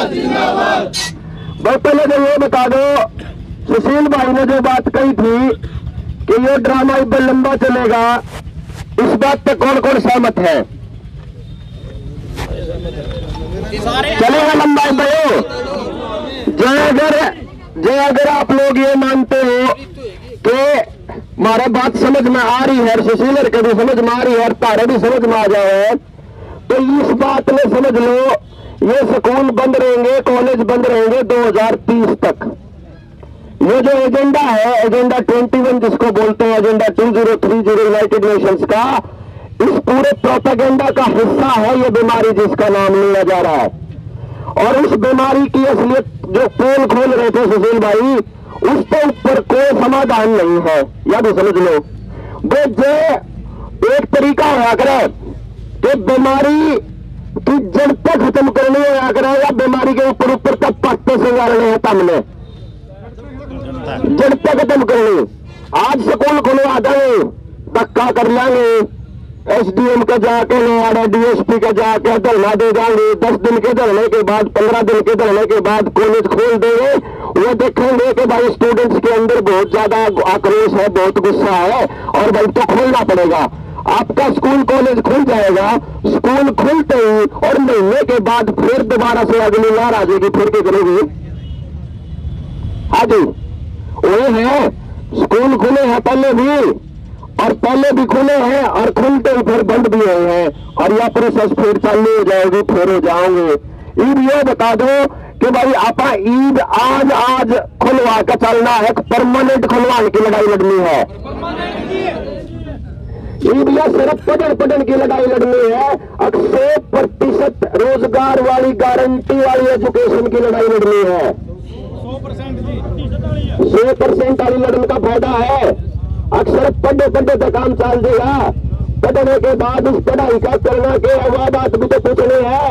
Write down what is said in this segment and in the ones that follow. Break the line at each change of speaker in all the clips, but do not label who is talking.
बहुत पहले तो ये बता दो, सुशील भाई ने जो बात कही थी कि ये ड्रामा इतना लंबा चलेगा, इस बात पे कौन कौन सहमत है? चलेगा लंबा भाई? जो अगर आप लोग ये मानते हो कि हमारा बात समझ में आ रही है, सुशील के भी समझ में आ रही है और तारे भी समझ में आ जाए, तो इस बात में समझ लो ये स्कूल बंद रहेंगे, कॉलेज बंद रहेंगे 2030 तक। ये जो एजेंडा है, एजेंडा 21 जिसको बोलते हैं, एजेंडा 2030 यूनाइटेड नेशंस का, इस पूरे प्रोपेगेंडा का हिस्सा है ये बीमारी जिसका नाम लिया जा रहा है। और उस बीमारी की असलियत जो पोल खोल रहे थे सुशील भाई, उसके ऊपर कोई समाधान नहीं है, या भी समझ लो। जो एक तरीका होया करे कि बीमारी की जड़ तक खत्म करनी होया करे, या बीमारी के ऊपर ऊपर तक पत्ते से गाड़ने हैं, तमने जड़ तक खत्म करनी। आज स्कूल खुलवा देंगे, धक्का कर लेंगे, एसडीएम का जाके नवाड़ा डीएसपी का जाके धरना दे जाएंगे, 10 दिन के धरने के बाद, 15 दिन के धरने के बाद कॉलेज खोल देंगे। वो देखेंगे कि भाई स्टूडेंट्स के अंदर बहुत ज्यादा आक्रोश है, बहुत गुस्सा है, और भाई तो खोलना पड़ेगा। आपका स्कूल कॉलेज खुल जाएगा, स्कूल खुलते ही और महीने के बाद फिर दोबारा से अगली लहर आ जाएगी, फिर क्या करेगी? हाँ जी, वो है स्कूल खुले हैं पहले भी, और पहले भी खुले हैं और खुलते ही फिर बंद भी हुए हैं, और यह प्रोसेस फिर चालू हो जाएगी, फिर हो जाओगे। ईद ये बता दो कि भाई आप ईद आज खुलवा कर चलना है, परमानेंट खुलवाने की लड़ाई लड़नी है। ईद या सिर्फ पढ़न की लड़ाई लड़नी है, 100% रोजगार वाली गारंटी वाली एजुकेशन की लड़ाई लड़नी है। 100% वाली लड़ने का फायदा है। अक्सर पढ़े तो काम चल देगा, पढ़ने के बाद उस पढ़ाई का करना के वह बात भी तो पूछनी है।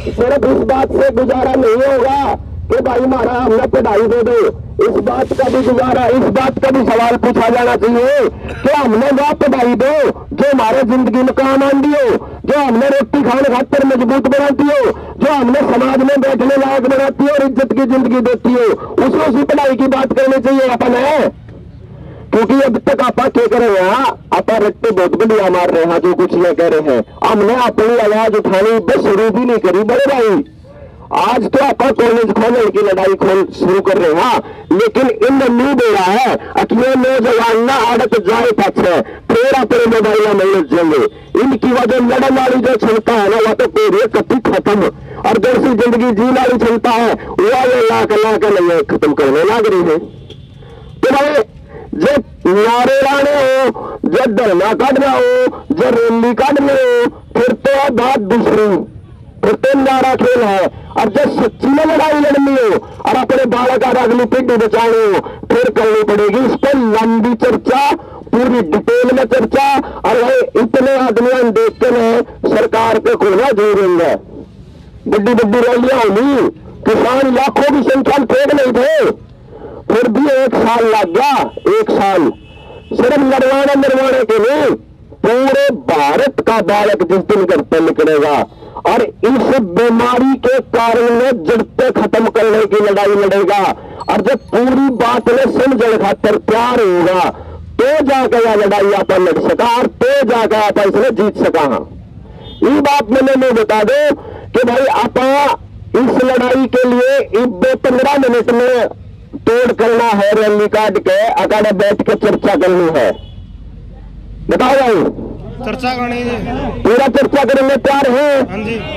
सिर्फ इस बात से गुजारा नहीं होगा कि भाई हमारा हमने पढ़ाई दे दो, इस बात का भी गुजारा, इस बात का भी सवाल पूछा जाना चाहिए कि हमने वह पढ़ाई दो जो हमारे जिंदगी में काम आती हो, जो हमने रोटी खाने खातर मजबूत बनाती हो, जो हमने समाज में बैठने लायक बनाती हो और इज्जत की जिंदगी देती हो, उसी पढ़ाई की बात करनी चाहिए अपन है। क्योंकि अब तक आप क्या कर रहे हैं, आप रट्टे बहुत बढ़िया मार रहे हैं, जो कुछ ये कह रहे हैं, हमने अपनी आवाज उठानी बस शुरू भी नहीं करी बड़े भाई। आज तो आप कॉलेज खोलने की लड़ाई शुरू कर रहे हैं, लेकिन इन नहीं दे रहा है अकेले नौजवान ना आड़त जाए पाछे फिर अपने मोबाइल में लग जाएंगे। इनकी वजह लड़न वाली जो क्षमता है ना, वह तो पूरी कभी खत्म, और जैसी जिंदगी जीने वाली क्षमता है वह लाख नहीं खत्म करने लग रही है। तो भाई जो नारे लाने हो, जो धरना काटना हो, जो रैली काटने हो, फिर तो बात दूसरी, फिर तो नारा खेल है। और जब सच्ची में लड़ाई लड़नी हो और अपने बालक और अगली पीढ़ी बचानी हो, फिर करनी पड़ेगी इस पर लंबी चर्चा, पूरी डिटेल में चर्चा। और इतने आदमी देखते हैं सरकार पे खुलना जरूरी है, बड़ी बड़ी रैलियां होगी, किसान लाखों की संख्या में फेंक नहीं थे, फिर भी 1 साल लग गया। 1 साल सिर्फ निर्वाणे के लिए पूरे भारत का बालक जिस दिन घर पर निकलेगा और इस बीमारी के कारण में जड़ते खत्म करने की लड़ाई लड़ेगा, और जब पूरी बात में समझने खातर प्यार होगा तो जाकर यह लड़ाई आप लड़ सका, और तो जाकर आप इसमें जीत सका। ये बात मैंने नहीं बता दो कि भाई आप इस लड़ाई के लिए 15 मिनट में तोड़ करना है, रैली काट के अगर बैठ के चर्चा करनी है, बताओ भाई
चर्चा करनी है,
पूरा चर्चा करने तैयार है।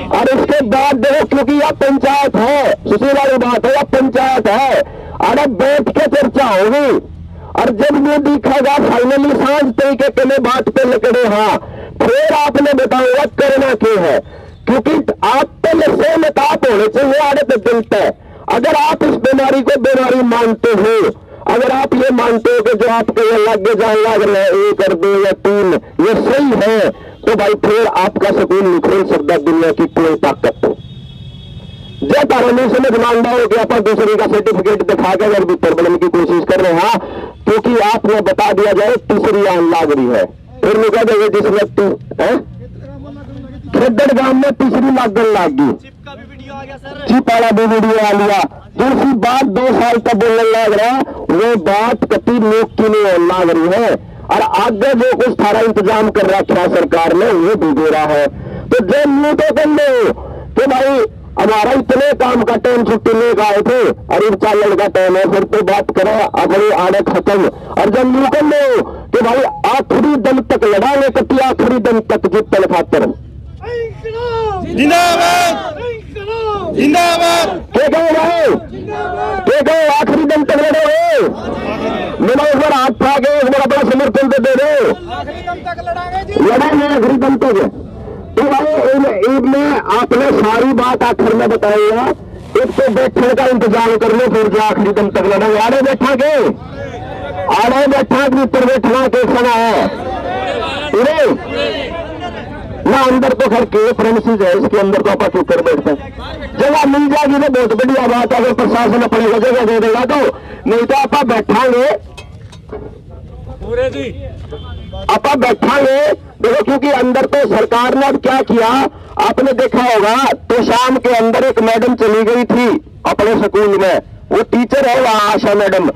और इसके बाद देखो, क्योंकि यह पंचायत है, सुशील वाली बात है, यह पंचायत है, अरे बैठ के चर्चा होगी। और जब ये दिखेगा फाइनली सांझ तरीके के लिए बात पे निकले, हाँ फिर आपने बताऊंगा करना क्यों है, क्योंकि आप पहले से नकाब होने चाहिए आदत दिलता है। अगर आप इस बीमारी को बीमारी मानते हो, अगर आप ये मानते हो कि जो आपके ये लग जाए लग रहा है 1 और 2 या 3 ये सही है, तो भाई फिर आपका स्कूल नहीं खोल सकता दुनिया की कोई ताकत। जो तारा नहीं समझ मानता हो कि आप दूसरे का सर्टिफिकेट दिखा के अगर भीतर बनने की कोशिश कर रहे हैं, क्योंकि आपने बता दिया जाए तीसरी आन लाग रही है, फिर निकल देंगे जिसमें खेदड़ गांव में तीसरी लागन लाग गई। चिपाड़ा भी वीडियो आ लिया। दूसरी बात 2 साल तक बोलने लग रहा, वो बात कति लोग की नहीं लाग रही है, और आगे जो कुछ सारा इंतजाम कर रखा है सरकार ने वो भी दे रहा है। तो जब मुंह तो कर लो कि भाई हमारा इतने काम का टाइम छुट्टी लेकर आए थे और इन 4 लड़का टाइम है, फिर तो बात करें अपनी आड़े खत्म। और जब मुंह कर लो कि भाई आखिरी दम तक लड़ांगे, कति आखिरी दम तक जीतने खातर।
जिंदाबाद जिंदाबाद
क्या कहो भाई, क्या कहो आखिरी दम तक लड़े हो, मेरा एक बार हाथ था के एक बार अपना समर्थन तो दे दो, लड़ाएंगे आखिरी दम तक। तो भाई इनमें आपने सारी बात आखिर में बताइएगा। एक तो बैठने का इंतजाम कर लो, फिर जो आखिरी दम तक लड़ेंगे। आड़े बैठा के ऊपर बैठना के समय है ना, अंदर तो खैर के प्रेमिसेस है, इसके अंदर तो आप ऊपर बैठते हैं। जगह मिल जाएगी तो बहुत बढ़िया बात है, अगर प्रशासन अपने को जगह दे देगा तो, नहीं तो आप बैठांगे आप बैठांगे। देखो क्योंकि अंदर तो सरकार ने अब क्या किया आपने देखा होगा, तो शाम के अंदर एक मैडम चली गई थी अपने स्कूल में, वो टीचर है वहां आशा मैडम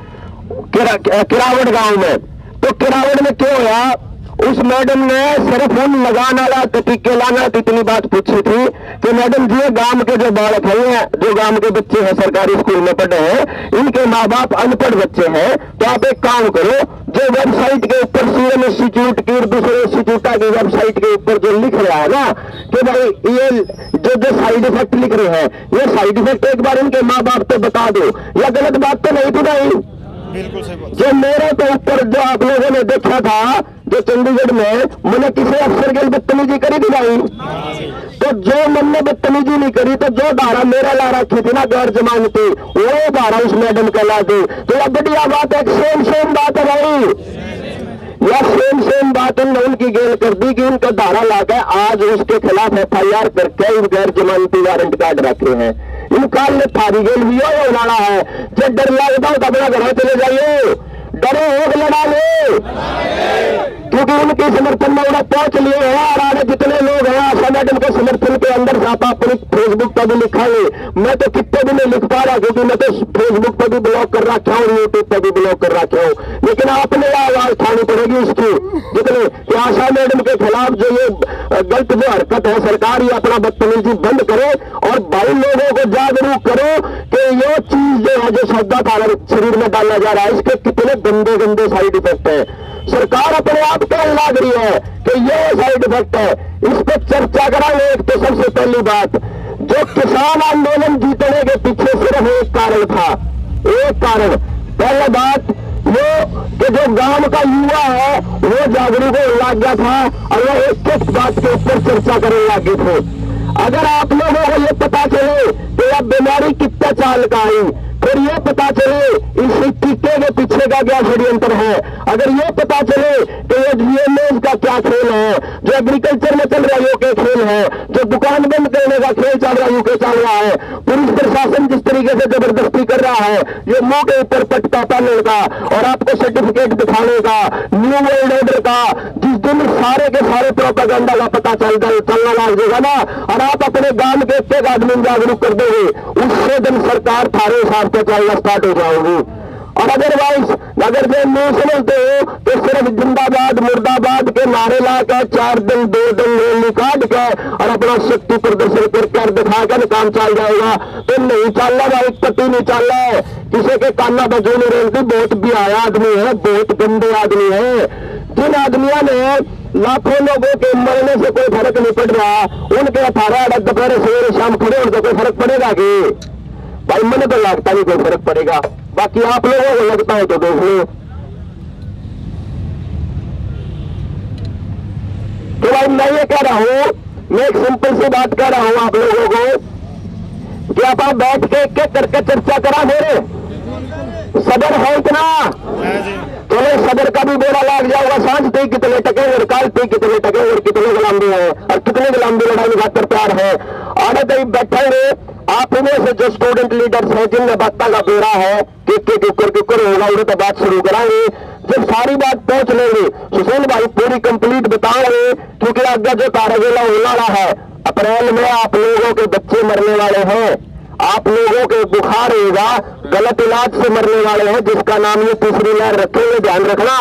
किरावट गांव में। तो किरावट में क्या हुआ, उस मैडम ने सिर्फ उन लगाने वाला टीके लाना इतनी बात पूछी थी कि मैडम जी गांव के जो बालक हैं, जो गांव के बच्चे हैं सरकारी स्कूल में पढ़े हैं, इनके माँ बाप अनपढ़ बच्चे हैं, तो आप एक काम करो, जो वेबसाइट के ऊपर सीएम इंस्टीट्यूट की और दूसरे इंस्टीट्यूट की वेबसाइट के ऊपर जो लिख रहा है ना कि भाई ये जो साइड इफेक्ट लिख रहे हैं, ये साइड इफेक्ट एक बार इनके माँ बाप को बता दो। या गलत बात तो नहीं थी भाई?
बिल्कुल सही बात।
जो मेरे के ऊपर जो आप लोगों ने देखा था जो चंडीगढ़ में, मैंने किसी अफसर के बदतमीजी करी थी भाई? तो जो मैंने बदतमीजी नहीं करी, तो जो धारा मेरा ला रखी थी ना गैर जमानती, वो धारा उस मैडम का ला दी। तो अब बढ़िया बात है, सेम बात है भाई, या सेम बात उनने उनकी गेल कर दी कि उनका धारा लाकर आज उसके खिलाफ FIR करके गैर जमानती वारंट काट रखे हैं। इनका थारी गेल भी हो उड़ाना है। जब डर लगता हो तो अपना घर चले जाइए, डरो हो लड़ा लो, क्योंकि उनके समर्थन में उन्हें पहुंच लिए हैं। और आगे जितने लोग हैं आशा मैडम के समर्थन के अंदर आप अपनी फेसबुक पर भी लिखांगे, मैं तो कितने भी नहीं लिख पा रहा क्योंकि मैं तो फेसबुक पर भी ब्लॉक कर रखा हूँ, यूट्यूब पर भी ब्लॉक कर रखा हूँ, लेकिन आपने आवाज उठानी पड़ेगी इसकी जितने कि आशा मैडम के खिलाफ जो ये गलत जो हरकत है सरकार ये अपना बदतमीजी बंद करे और भाई लोगों को जागरूक करो कि ये चीज जो है जो सौदा शरीर में डाला जा रहा है इसके कितने गंदे साइड इफेक्ट है। सरकार अपने आप कहने लग रही है कि ये साइड इफेक्ट है, इस पर चर्चा करांगे। एक तो सबसे पहली बात, जो किसान आंदोलन जीतने के पीछे सिर्फ एक कारण था, एक कारण, पहली बात वो कि जो गांव का युवा है वो जागरूक होने लग गया था और वो एक बात के ऊपर चर्चा करने लगे थे। अगर आप लोगों को ये पता चले कि यह बीमारी कितना चाल का आई, फिर ये पता चले इस टीके के पीछे का क्या षड्यंत्र है, अगर ये पता चले कि ये GMS का क्या खेल है, जो एग्रीकल्चर में चल रहा है वो खेल है, जो दुकान बंद करने का खेल चल रहा है वो चल रहा है, पुलिस प्रशासन जिस तरीके से जबरदस्ती कर रहा है, ये मुंह के ऊपर पटका पालने का और आपको सर्टिफिकेट दिखाने का, न्यू वर्ल्ड ऑर्डर का, जिस दिन सारे के सारे प्रोपेगेंडा का पता चलना लग जाएगा ना और आप अपने गांव के एक आदमी जागरूक कर दोगे, उससे दिन सरकार थारे हिसाब से चलना स्टार्ट हो जाओगी। और अदरवाइज अगर जो नहीं समझते हो तो सिर्फ जिंदाबाद मुर्दाबाद के नारे लाकर 4 दिन 2 दिन रैली काट के और अपना शक्ति प्रदर्शन कर दिखाकर काम चल जाएगा, तो नहीं चल रहा भाई, कति नहीं चल रहा है। किसी के काना बजू नहीं रहती, बहुत बेहाया आदमी है, बहुत गंदे आदमी है। जिन आदमियों ने लाखों लोगों के मरने से कोई फर्क नहीं पड़ रहा, उनके 18 दोपहर सवेरे शाम खड़े होने से कोई फर्क पड़ेगा कि भाई? मैंने तो लगता नहीं कोई फर्क पड़ेगा, बाकी आप लोगों को लगता है तो देख लो। तो भाई मैं ये कह रहा हूं, मैं एक सिंपल सी बात कह रहा हूं आप लोगों को कि आप बैठ के एक एक करके चर्चा करा मेरे सदर है इतना, चलो सदर का भी बेड़ा लाग जाएगा, सांझ पे कितने टके और काल पे कितने टके और कितने गुलामी है और कितने गुलामी लड़ाई खातर तैयार है। और बैठेंगे आप इनमें से जो स्टूडेंट लीडर्स हैं जिनमें बातों का बेड़ा है कि कुकर होगा उन्हें तो बात शुरू कराएंगे। जब सारी बात पहुंच लेंगे सुशील भाई पूरी कंप्लीट बताएंगे, क्योंकि आगे जो तारागेला होना रहा है अप्रैल में आप लोगों के बच्चे मरने वाले हैं, आप लोगों के बुखार होगा, गलत इलाज से मरने वाले हैं, जिसका नाम ये तीसरी लहर रखेंगे, ध्यान रखना।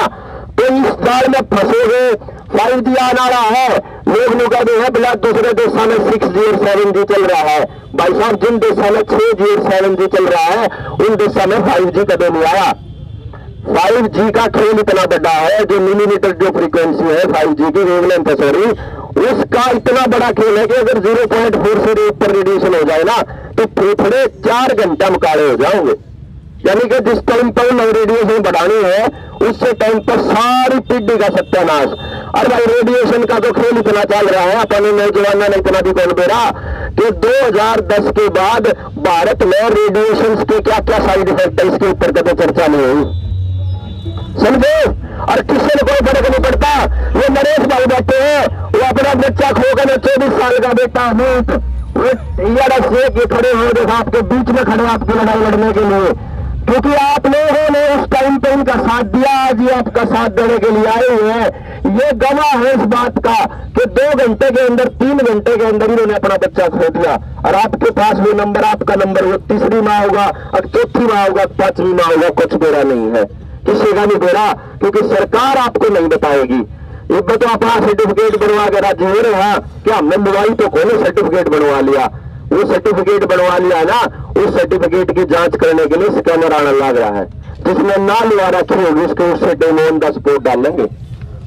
तो इस साल में फंसोगे। 5G आना रहा है, लोग कह रहे हैं बिला दूसरे देशों में 6G और 7G चल रहा है। भाई साहब, जिन देशों में 6G और 7G चल रहा है उन देशों में 5G कभी नहीं आया। 5G का खेल इतना बड़ा है, जो मिलीमीटर जो फ्रीक्वेंसी है 5G की वेवलेंथ है, सॉरी, उसका इतना बड़ा खेल है कि अगर 0.4 से ऊपर रेडिएशन हो जाए ना तो फेफड़े 4 घंटा में काले हो जाओगे। यानी कि जिस टाइम पर रेडिएशन बढ़ानी है उससे टाइम पर सारी पीढ़ी का सत्यानाश। और भाई रेडिएशन का तो खेल इतना चल रहा है, अपने नौजवानों ने इतना भी कौन बेरा कि 2010 के बाद भारत में रेडिएशन के क्या क्या साइड इफेक्ट है इसके ऊपर कभी चर्चा नहीं हुई, समझे। और किसी ने कोई फर्क नहीं पड़ता। ये नरेश भाई बैठे हैं, वो अपना बच्चा खोकर 24 साल का बेटा अमित से खड़े हुए देखो, आपके बीच में खड़े आपकी लड़ाई लड़ने के लिए, क्योंकि आप लोगों ने उस टाइम पे इनका साथ दिया, आज ये आपका साथ देने के लिए आए हुए हैं। ये गवाह है इस बात का कि 2 घंटे के अंदर 3 घंटे के अंदर इन्होंने अपना बच्चा खो दिया। और आपके पास वो नंबर, आपका नंबर, वो तीसरी माँ होगा, अब चौथी माँ होगा, 5वीं माँ होगा, कुछ बेरा नहीं है, किसी का नहीं बेरा, क्योंकि सरकार आपको नहीं बताएगी। एक तो आप सर्टिफिकेट बनवा के राज्य हो रहे हैं कि हमने मोबाइल तो खोले सर्टिफिकेट बनवा लिया, वो सर्टिफिकेट बनवा लिया ना, उस सर्टिफिकेट की जांच करने के लिए स्कैनर आने लग रहा है, जिसमें ना लगा रखी होगी उसके उससे डेमो ऑन द स्पॉट डालेंगे।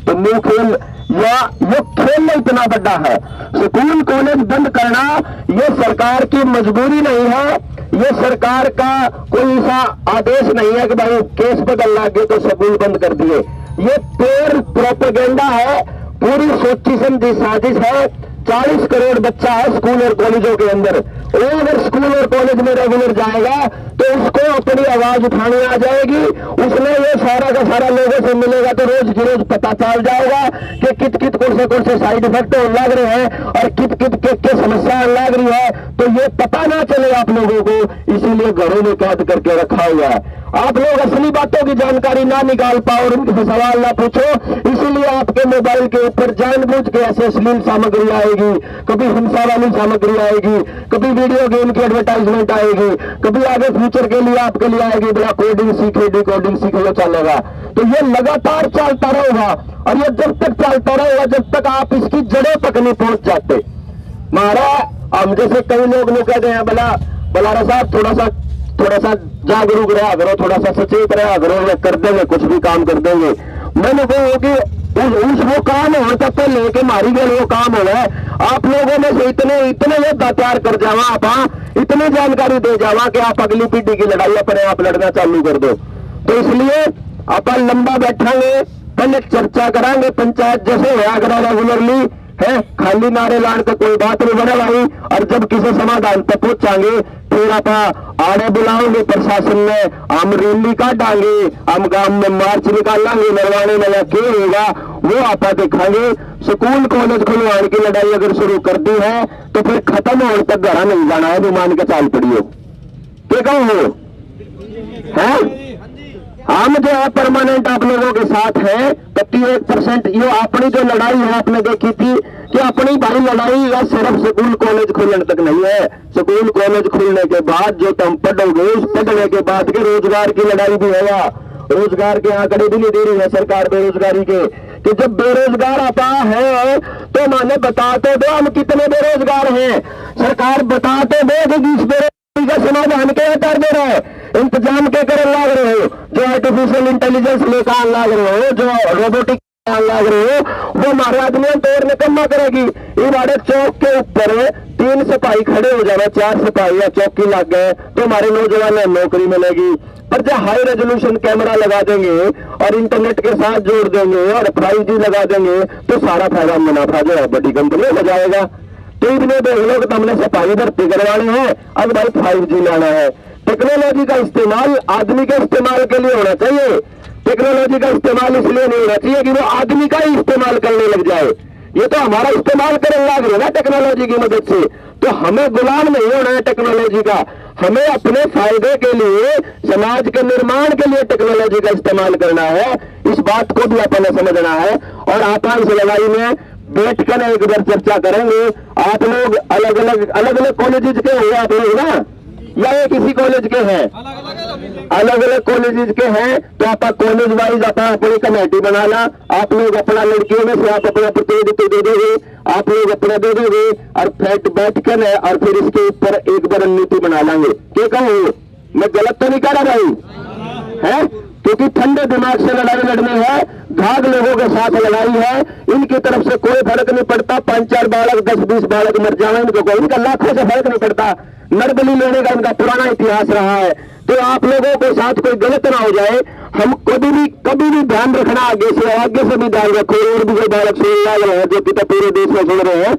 तो मुंह खेल या ये खेल इतना बड़ा है। स्कूल कॉलेज बंद करना ये सरकार की मजबूरी नहीं है, ये सरकार का कोई ऐसा आदेश नहीं है कि भाई केस बदल लागे तो स्कूल बंद कर दिए। ये प्योर प्रोपेगेंडा है, पूरी सोची समझी साजिश है। 40 करोड़ बच्चा है स्कूल और कॉलेजों के अंदर, वो अगर स्कूल और कॉलेज में रेगुलर जाएगा तो उसको अपनी आवाज उठाने आ जाएगी, उसने ये सारा का सारा लोगों से मिलेगा तो रोज की रोज पता चल जाएगा कि कित कित कौन से साइड इफेक्ट लग रहे हैं और कित कित के समस्या लग रही है, तो ये पता ना चले आप लोगों को, इसीलिए घरों में कैद करके रखा हुआ है। आप लोग असली बातों की जानकारी ना निकाल पाओ और उनसे सवाल ना पूछो, इसीलिए आपके मोबाइल के ऊपर जानबूझ के ऐसे अश्लील सामग्री आएगी, कभी हिंसा वाली सामग्री आएगी, कभी वीडियो गेम की एडवर्टाइजमेंट आएगी, कभी आगे फ्यूचर के लिए आपके लिए आएगी बड़ा कोडिंग सीखे, डिकोडिंग सीखे, वो चलेगा। तो ये लगातार चलता रहेगा और ये जब तक चलता रहेगा जब तक आप इसकी जड़ों तक नहीं पहुंच जाते। मारा हम जैसे कई लोग कहते हैं बलारा साहब थोड़ा सा जागरूक रहा करो, थोड़ा सा सचेत रहा करो, या कर देंगे कुछ भी काम कर देंगे। मैंने कहा कि वो काम हो तब तो लेके मारी गए वो काम हो गए। आप लोगों में से इतने योद्धा तैयार कर जावा, आप इतनी जानकारी दे जावा कि आप अगली पीढ़ी की लड़ाई अपने आप लड़ना चालू कर दो। तो इसलिए अपन लंबा बैठेंगे, पहले चर्चा करांगे, पंचायत जैसे होया करा रेगुलरली है, खाली नारे लाने का कोई बात नहीं बने भाई। और जब किसी समाधान तक पहुंचाएंगे फिर आप आड़े बुलाओगे प्रशासन में, हम रैली काटांगे, हम गांव में मार्च निकालेंगे, नरवाने में क्या होगा वो आप दिखाएंगे। स्कूल कॉलेज खुलवाने की लड़ाई अगर शुरू कर दी है तो फिर खत्म होने तक घर नहीं जाना है, जो मान के चाल पड़ी हो। क्या कहो है, हम जो है परमानेंट आप लोगों के साथ है 51%। ये अपनी जो लड़ाई है आपने देखी थी कि अपनी भाई लड़ाई या सिर्फ स्कूल कॉलेज खुलने तक नहीं है, स्कूल कॉलेज खुलने के बाद जो तुम पढ़ोगे उस पढ़ने के बाद के रोजगार की लड़ाई भी है। रोजगार के आंकड़े भी नहीं दे रही है सरकार बेरोजगारी के, कि जब बेरोजगार आता है तो माने बताते दो हम कितने बेरोजगार हैं, सरकार बताते दो कि 20 बेरोजगारी का समाधान क्या कर दे रहे हैं, इंतजाम क्या कर लाग रहे हो, जो आर्टिफिशियल इंटेलिजेंस लेकर लाग रहे हो, जो रोबोटिक लाग रहे हो, वो हमारे आदमी तोड़ निकम्मा करेगी। ये हमारे चौक के ऊपर 3 सिपाही खड़े हो जाए, 4 सिपाही या चौकी लग गए तो हमारे नौजवान नौकरी मिलेगी। पर जब हाई रेजोल्यूशन कैमरा लगा देंगे और इंटरनेट के साथ जोड़ देंगे और 5G लगा देंगे तो सारा फायदा मुनाफा जो है बड़ी कंपनी हो जाएगा। तो इतने देख लो कि हमने सिपाही भर्ती करवाने हैं, अब भाई 5G लाना है। टेक्नोलॉजी का इस्तेमाल आदमी के इस्तेमाल के लिए होना चाहिए, टेक्नोलॉजी का इस्तेमाल इसलिए नहीं होना चाहिए कि वो आदमी का ही इस्तेमाल करने लग जाए। ये तो हमारा इस्तेमाल करने लग रहे ना टेक्नोलॉजी की मदद से, तो हमें गुलाम नहीं होना है टेक्नोलॉजी का, हमें अपने फायदे के लिए समाज के निर्माण के लिए टेक्नोलॉजी का इस्तेमाल करना है। इस बात को भी अपन ने समझना है और आपान से लड़ाई में बैठकर एक बार चर्चा करेंगे। आप लोग अलग अलग कॉलेजेस के हो आप लोग ना, या ये किसी कॉलेज के हैं? अलग अलग कॉलेजेस के हैं। तो आप कॉलेज वाइज आप अपनी कमेटी बना ला। आप लोग अपना लड़कियों में से आप अपना प्रतिनिधित्व दे दोगे, आप लोग अपना दे दोगे और बैठ कर और फिर इसके ऊपर एक बार रणनीति बना लेंगे। क्या कहूँ मैं गलत तो नहीं कह रहा भाई है? क्योंकि ठंडे दिमाग से लड़ाई लड़नी है, घाघ लोगों के साथ लड़ाई है। इनकी तरफ से कोई फर्क नहीं पड़ता, 5-4 बालक 10-20 बालक मर जाए इनको कोई, इनका लाखों से फर्क नहीं पड़ता। नरबली लेने का इनका पुराना इतिहास रहा है। तो आप लोगों के साथ कोई गलत ना हो जाए। हम कभी भी ध्यान रखना, आगे से भी ध्यान रखो। और भी कोई बालक सुन रहे हैं जो कि तो पूरे देश में सुन रहे हैं,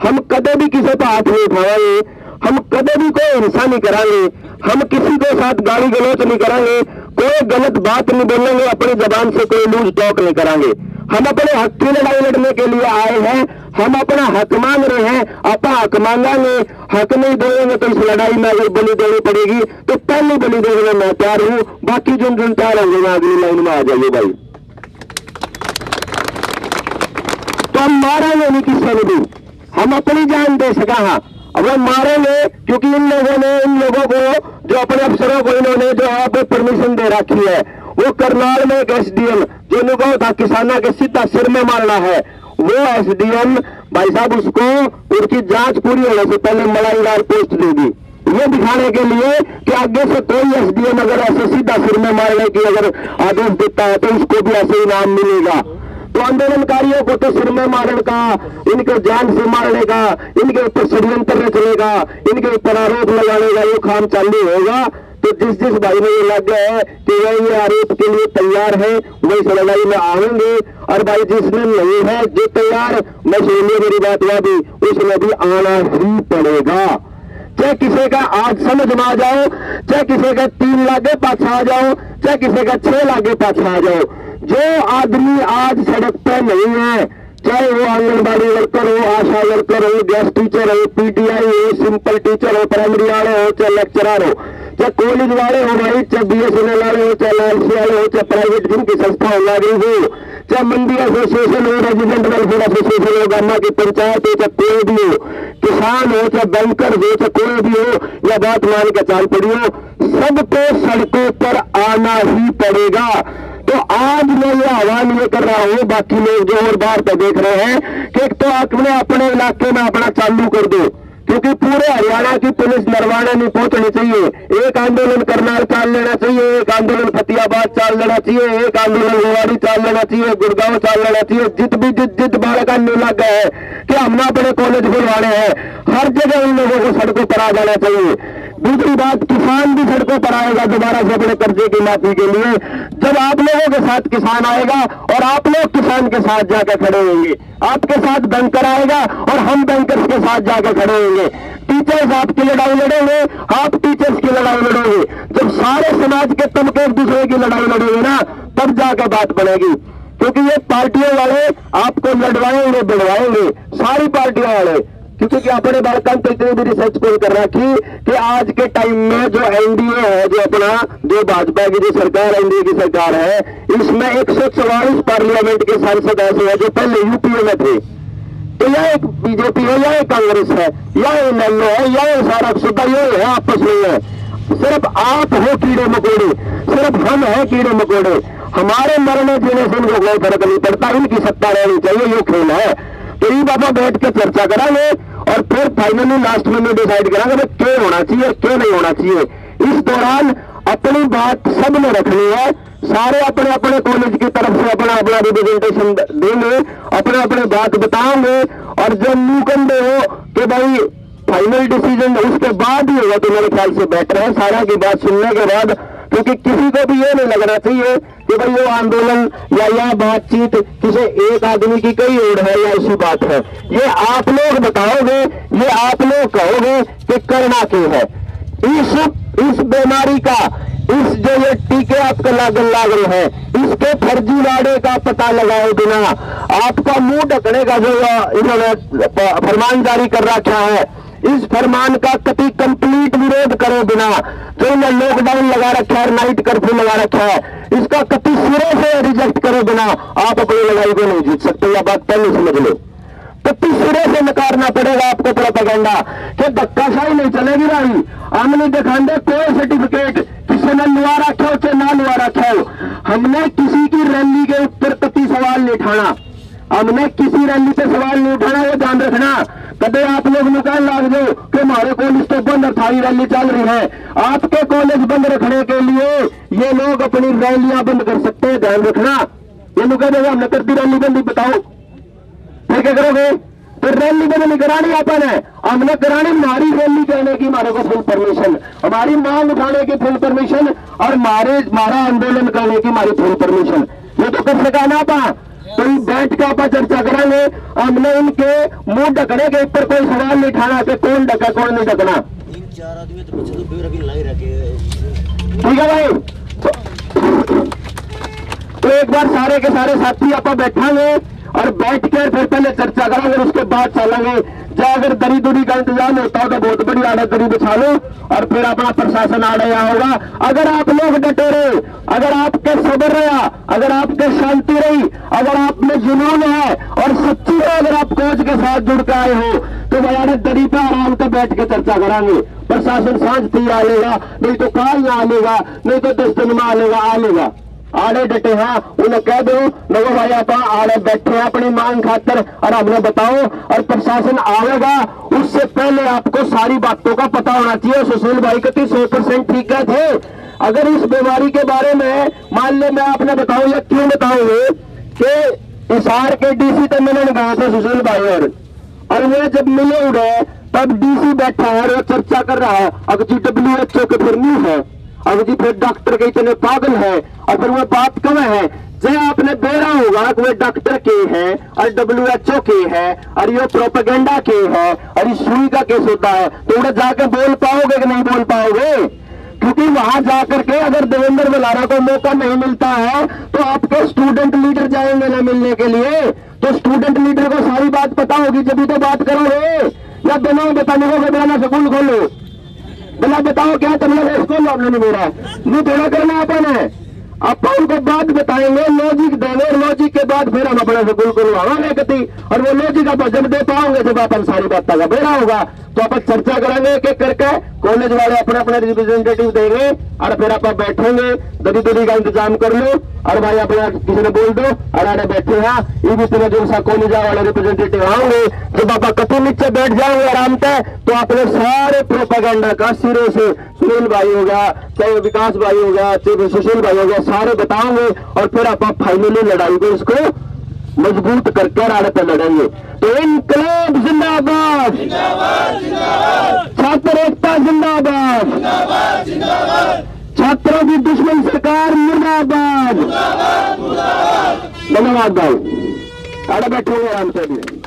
हम कभी भी किसी पर हाथ नहीं उठाएंगे, हम कभी भी कोई हिंसा नहीं कराएंगे, हम किसी के साथ गाली गलौच नहीं करेंगे, कोई गलत बात नहीं बोलेंगे, अपनी जबान से कोई लूज टॉक नहीं करेंगे। हम अपने हक की लड़ाई लड़ने के लिए आए हैं, हम अपना हक मांग रहे हैं, आप हक मांगेंगे, हक नहीं देंगे तो इस लड़ाई में अगर बलि देनी पड़ेगी तो पहली बलि देने में मैं तैयार हूं। बाकी जिन तैयार होंगे अगली लाइन में आ जाइए भाई। तो हम मारेंगे नहीं किसी ने भी, हम अपनी जान दे सका। हाँ अब हम मारेंगे क्योंकि इन लोगों को जो अपने अफसरों को इन्होंने जो आप परमिशन दे रखी है, वो करनाल में एक एसडीएम जो निगाह था किसानों के सीधा सिर में मारना है, वो एसडीएम भाई साहब उसको उसकी जांच पूरी होने से पहले मलाईदार पोस्ट देगी, ये दिखाने के लिए कि आगे से कोई एसडीएम अगर ऐसे सीधा सिर में मारने की अगर आदेश देता है तो उसको भी ऐसे इनाम मिलेगा। तो आंदोलनकारियों को तो सिर में मारने का, इनके जान से मारने का, इनके ऊपर षड्यंत्र रचने का, इनके ऊपर आरोप लगाने का ये काम चालू होगा। तो जिस भाई में ये लग गया है कि वह ये आरोप के लिए तैयार है, वही इस लड़ाई में आएंगे। और भाई जिसने नहीं है जो तैयार, मैं सुनिए मेरी बात यादी, उसमें भी आना ही पड़ेगा। चाहे किसी का आज समझ में आ जाओ, चाहे किसी का 3 लागे पाछा आ जाओ, चाहे किसी का 6 लागे पाछा आ जाओ। जो आदमी आज सड़क पर नहीं है, चाहे वो आंगनबाड़ी वर्कर हो, आशा वर्कर हो, गेस्ट टीचर हो, पीटीआई हो, सिंपल टीचर हो, प्राइमरी वाले हो, चाहे लेक्चरर हो, चाहे कॉलेज वाले हो भाई, चाहे बीएसएनएल वाले हो, चाहे लालसी वाले हो, चाहे प्राइवेट जिनकी संस्था हो लगी हो, चाहे मंडी एसोसिएशन हो, रेजिडेंट वेलफेयर एसोसिएशन हो, गामा की पंचायत हो, चाहे कोई भी हो, किसान हो, चाहे बैंकर हो, चाहे कोई भी हो, या बात मान के चाल पड़ी हो, सबको सड़कों पर आना ही पड़ेगा। तो आज मैं ये आह्वान ये कर रहा हूं, बाकी लोग जो और बाहर पे देख रहे हैं, कि एक तो अपने इलाके में अपना चालू कर दो, क्योंकि पूरे हरियाणा की पुलिस नरवाना नहीं पहुंचनी चाहिए। एक आंदोलन करनाल चाल लेना चाहिए, एक आंदोलन फतेहाबाद चाल लेना चाहिए, एक आंदोलन रेवाड़ी चाल लेना चाहिए, गुड़गांव चाल लेना चाहिए। जित बालक लग गए है कि हम अपने कॉलेज खुलवाने हैं, हर जगह उन लोगों को सड़कों पर आ जाना चाहिए। दूसरी बात, किसान भी सड़कों पर आएगा दोबारा से अपने कर्जे की माफी के लिए। जब आप लोगों के साथ किसान आएगा और आप लोग किसान के साथ जाकर खड़े होंगे, आपके साथ बैंकर आएगा और हम बैंकर्स के साथ जाकर खड़े होंगे, टीचर्स आपकी लड़ाई लड़ेंगे, आप टीचर्स की लड़ाई लड़ोगे। जब सारे समाज के तबके एक दूसरे की लड़ाई लड़ेंगे ना, तब जाकर बात बनेगी। क्योंकि ये पार्टियों वाले आपको लड़वाएंगे बढ़वाएंगे, सारी पार्टियों वाले, क्योंकि अपने बालकान तो इतनी भी रिसर्च कोई कर रखी कि आज के टाइम में जो एनडीए है, जो अपना जो भाजपा की जो सरकार एनडीए की सरकार है, इसमें 144 पार्लियामेंट के सांसद ऐसे हैं जो पहले यूपीए में थे। तो यह एक बीजेपी है, या एक कांग्रेस है, या एनएलओ है, या सारा सुधा ये है, आपस में है। सिर्फ आप हो कीड़े मकोड़े, सिर्फ हम हैं कीड़े मकोड़े। हमारे मरने जीने से इनको कोई फर्क नहीं पड़ता, इनकी सत्ता रहनी चाहिए, ये खेल है। तो ये बाबा बैठ के चर्चा करेंगे और फिर फाइनली लास्ट में डिसाइड करेंगे क्या होना चाहिए, क्या नहीं होना चाहिए। इस दौरान अपनी बात सबने रखनी है, सारे अपने अपने कॉलेज की तरफ से अपना रिप्रेजेंटेशन देंगे, अपने अपने बात बताएंगे। और जब मुकंदे हो कि भाई फाइनल डिसीजन उसके बाद ही होगा, तो मेरे ख्याल से बेटर है सारा की बात सुनने के बाद। क्योंकि किसी को भी ये नहीं लगना चाहिए कि भाई वो आंदोलन या बातचीत किसी एक आदमी की कई ओर है या ऐसी बात है। ये आप लोग बताओगे, ये आप लोग कहोगे कि करना क्यों है। इस बीमारी का, इस जो ये टीके आपको लाग रहे हैं, इसके फर्जी वाड़े का पता लगाए बिना, आपका मुंह ढकने का जो इन्होंने फरमान जारी कर रखा है, इस फरमान का कति कंप्लीट विरोध करे बिना, जो इन्हें लॉकडाउन लगा रखा है, नाइट कर्फ्यू लगा रखा है, इसका कति सिरे से रिजेक्ट करे बिना आप अपनी लड़ाई को नहीं जीत सकते। यह बात पहले समझ लो। तो सिरे से नकारना पड़ेगा आपको प्रोपेगेंडा कि धक्काशाही नहीं चलेगी भाई। हमने दिखांदे कोई सर्टिफिकेट किसी ने लुआ रखा हो चाहे ना लुआ रखा हो। हमने किसी की रैली के ऊपर कभी सवाल नहीं उठाना, हमने किसी रैली पे सवाल नहीं उठाना, ये ध्यान रखना। कदे आप लोग निकाल लाग दो कि हमारे कॉलेज तो बंद, थारी रैली चल रही है। आपके कॉलेज बंद रखने के लिए ये लोग अपनी रैलियां बंद कर सकते हैं, ध्यान रखना। ये लोग कहेंगे हमने कर दी रैली बंद, बताओ फिर क्या करोगे? तो रैली बंद नहीं करानी अपन है, हमने करानी हमारी रैली करने की हमारे को फुल परमिशन, हमारी मांग उठाने की फुल परमिशन और हमारा आंदोलन करने की हमारी फुल परमिशन। ये तो कर सका ना पा तो बैठ के आप चर्चा करेंगे। हमने इनके मुंह ढकने के ऊपर कोई सवाल नहीं उठाना कि कौन ढका कौन नहीं ढकना।
3-4 आदमी तो पीछे तो बेर अभी लाई रखे।
ठीक है भाई, तो एक बार सारे के सारे साथी आप बैठांगे और बैठ के फिर पहले चर्चा करेंगे, उसके बाद चलेंगे। चाहे अगर दरी दूरी का इंतजाम होता हो तो बहुत बड़ी आड़े दरी बिछा लो और फिर अपना प्रशासन आड़े यहाँ होगा। अगर आप लोग डटे रहे, अगर आपके सब्र रहा, अगर आपके शांति रही, अगर आप में जुनून है और सच्ची है, अगर आप कोच के साथ जुड़ के आए हो तो बयाने दरी पे आराम से बैठ के चर्चा करांगे। प्रशासन सांझ थी आ लेगा, नहीं तो काल ना आलेगा, नहीं तो 10 दिन में आलेगा। आड़े डटे हैं उन्हें कह दो नगो भाई आप आड़े बैठे हैं अपनी मांग खातर और हमने बताओ, और प्रशासन आएगा उससे पहले आपको सारी बातों का पता होना चाहिए। सुशील भाई कति 100% ठीक है थे। अगर इस बीमारी के बारे में मान ले मैं आपने बताऊं या क्यों बताऊंगे कि हिसार के डीसी तो मिलने गए थे सुशील भाई और वो जब मिले उड़े तब डीसी बैठा है और चर्चा कर रहा है। अब जी WHO के फिर नहीं है, अब जी फिर डॉक्टर के इतने पागल है और फिर वो बात कब है जब आपने बेरा होगा कि वे डॉक्टर के हैं और WHO के है और ये प्रोपेगेंडा के है और इस सुई का केस होता है तो उन्हें जाकर बोल पाओगे कि नहीं बोल पाओगे? क्योंकि वहां जाकर के अगर देवेंद्र बलारा को मौका नहीं मिलता है तो आपके स्टूडेंट लीडर जाएंगे ना मिलने के लिए, तो स्टूडेंट लीडर को सारी बात पता होगी जब तो बात करोगे। या बिना बताने को बिना स्कूल खोलो, बिना बताओ क्या तमिल स्कूल आपने नहीं बोला नहीं थोड़ा करना अपन है। आप उनको बात बताएंगे, लॉजिक देंगे, लॉजिक के बाद फिर हम अपना स्कूल खुलवाएंगे कति और वो लॉजिक आप जब दे पाओगे जब अपन सारी बात का बेड़ा होगा तो अपन चर्चा करेंगे कि करके कॉलेज वाले अपने अपने रिप्रेजेंटेटिव देंगे और फिर आप बैठेंगे, दरी दरी का इंतजाम कर लो और भाई अपना किसी ने बोल दो और आने बैठे हैं ये भी तरह जो सा कॉलेज वाले रिप्रेजेंटेटिव आएंगे। जब आप कति नीचे बैठ जाओगे आराम से तो आपने सारे प्रोपेगेंडा का सिरे से सुनील भाई होगा, चाहे विकास भाई होगा, चाहे सुशील भाई होगा, सारे बताओगे और फिर आप फाइनली लड़ाई को इसको मजबूत करके आड़े पे लड़ेंगे। तो इनकलाब जिंदाबाद, छात्र एकता जिंदाबाद, छात्रों की दुश्मन सरकार मुर्दाबाद। धन्यवाद भाई, आड़े बैठे हुए आराम से भी।